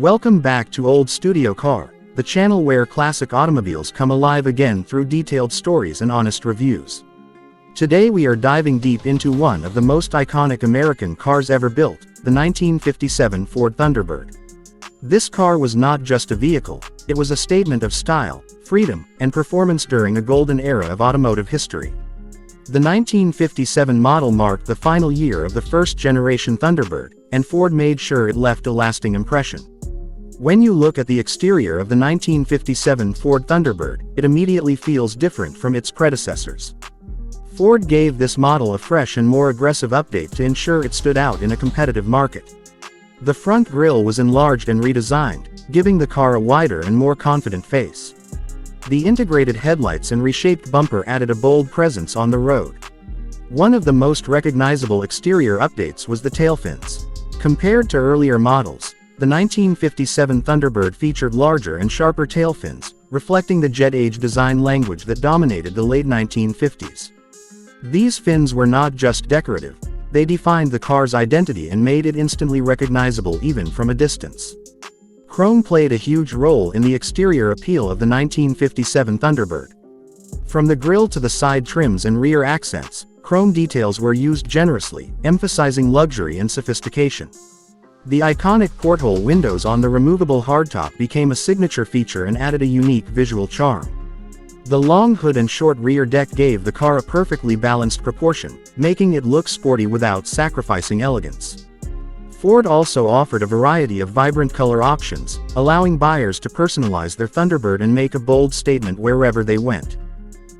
Welcome back to Old Studio Car, the channel where classic automobiles come alive again through detailed stories and honest reviews. Today we are diving deep into one of the most iconic American cars ever built, the 1957 Ford Thunderbird. This car was not just a vehicle, it was a statement of style, freedom, and performance during a golden era of automotive history. The 1957 model marked the final year of the first-generation Thunderbird, and Ford made sure it left a lasting impression. When you look at the exterior of the 1957 Ford Thunderbird, it immediately feels different from its predecessors. Ford gave this model a fresh and more aggressive update to ensure it stood out in a competitive market. The front grille was enlarged and redesigned, giving the car a wider and more confident face. The integrated headlights and reshaped bumper added a bold presence on the road. One of the most recognizable exterior updates was the tailfins. Compared to earlier models, the 1957 Thunderbird featured larger and sharper tailfins, reflecting the jet age design language that dominated the late 1950s. These fins were not just decorative, they defined the car's identity and made it instantly recognizable even from a distance. Chrome played a huge role in the exterior appeal of the 1957 Thunderbird. From the grille to the side trims and rear accents, chrome details were used generously, emphasizing luxury and sophistication. The iconic porthole windows on the removable hardtop became a signature feature and added a unique visual charm. The long hood and short rear deck gave the car a perfectly balanced proportion, making it look sporty without sacrificing elegance. Ford also offered a variety of vibrant color options, allowing buyers to personalize their Thunderbird and make a bold statement wherever they went.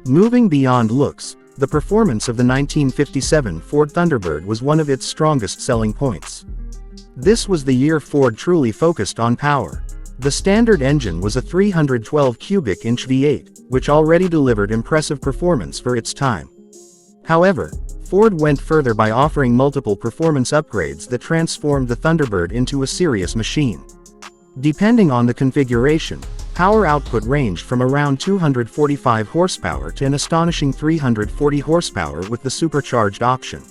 Moving beyond looks, the performance of the 1957 Ford Thunderbird was one of its strongest selling points. This was the year Ford truly focused on power. The standard engine was a 312 cubic inch V8, which already delivered impressive performance for its time. However, Ford went further by offering multiple performance upgrades that transformed the Thunderbird into a serious machine. Depending on the configuration, power output ranged from around 245 horsepower to an astonishing 340 horsepower with the supercharged option.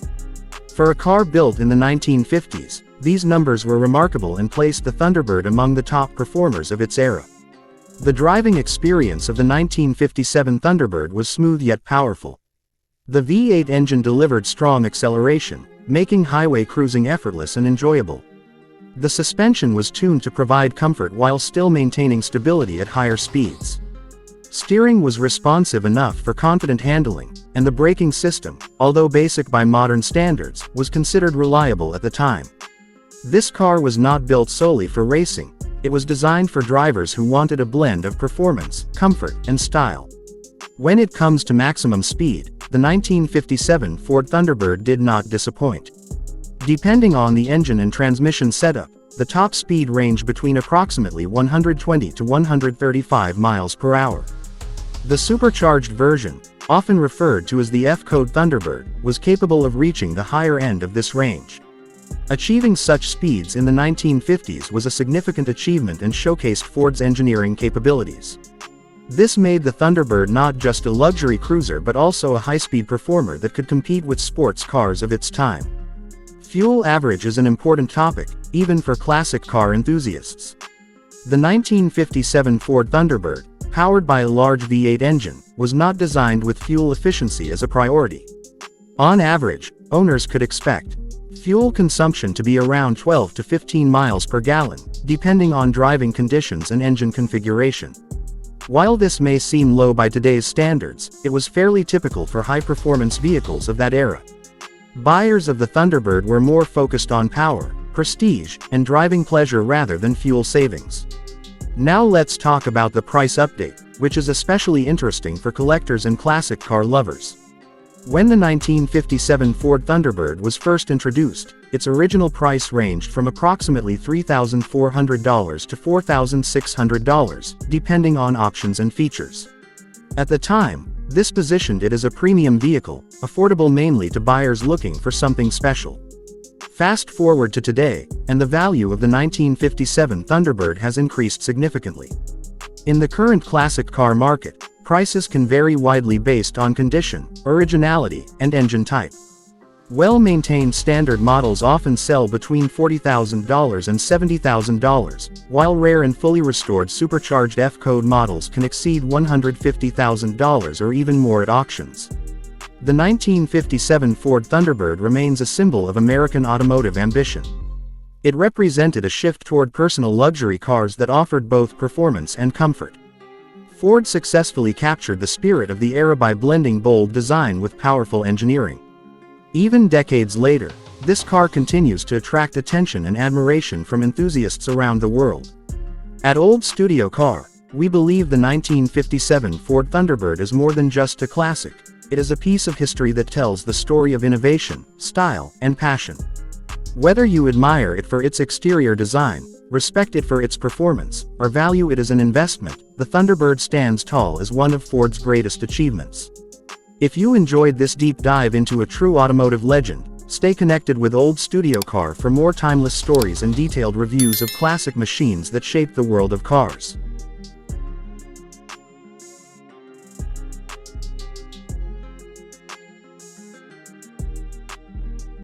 For a car built in the 1950s, these numbers were remarkable and placed the Thunderbird among the top performers of its era. The driving experience of the 1957 Thunderbird was smooth yet powerful. The V8 engine delivered strong acceleration, making highway cruising effortless and enjoyable. The suspension was tuned to provide comfort while still maintaining stability at higher speeds. Steering was responsive enough for confident handling, and the braking system, although basic by modern standards, was considered reliable at the time. This car was not built solely for racing, it was designed for drivers who wanted a blend of performance, comfort, and style. When it comes to maximum speed, the 1957 Ford Thunderbird did not disappoint. Depending on the engine and transmission setup, the top speed ranged between approximately 120 to 135 miles per hour. The supercharged version, often referred to as the F-Code Thunderbird, was capable of reaching the higher end of this range. Achieving such speeds in the 1950s was a significant achievement and showcased Ford's engineering capabilities. This made the Thunderbird not just a luxury cruiser but also a high-speed performer that could compete with sports cars of its time. Fuel average is an important topic, even for classic car enthusiasts. The 1957 Ford Thunderbird, powered by a large V8 engine, was not designed with fuel efficiency as a priority. On average, owners could expect fuel consumption to be around 12 to 15 miles per gallon, depending on driving conditions and engine configuration. While this may seem low by today's standards, it was fairly typical for high-performance vehicles of that era. Buyers of the Thunderbird were more focused on power, prestige, and driving pleasure rather than fuel savings. Now let's talk about the price update, which is especially interesting for collectors and classic car lovers. When the 1957 Ford Thunderbird was first introduced, its original price ranged from approximately $3,400 to $4,600, depending on options and features. At the time, this positioned it as a premium vehicle, affordable mainly to buyers looking for something special. Fast forward to today, and the value of the 1957 Thunderbird has increased significantly. In the current classic car market, prices can vary widely based on condition, originality, and engine type. Well-maintained standard models often sell between $40,000 and $70,000, while rare and fully restored supercharged F-code models can exceed $150,000 or even more at auctions. The 1957 Ford Thunderbird remains a symbol of American automotive ambition. It represented a shift toward personal luxury cars that offered both performance and comfort. Ford successfully captured the spirit of the era by blending bold design with powerful engineering. Even decades later, this car continues to attract attention and admiration from enthusiasts around the world. At Old Studio Car, we believe the 1957 Ford Thunderbird is more than just a classic. It is a piece of history that tells the story of innovation, style, and passion. Whether you admire it for its exterior design, respect it for its performance, or value it as an investment, the Thunderbird stands tall as one of Ford's greatest achievements. If you enjoyed this deep dive into a true automotive legend, stay connected with Old Studio Car for more timeless stories and detailed reviews of classic machines that shaped the world of cars.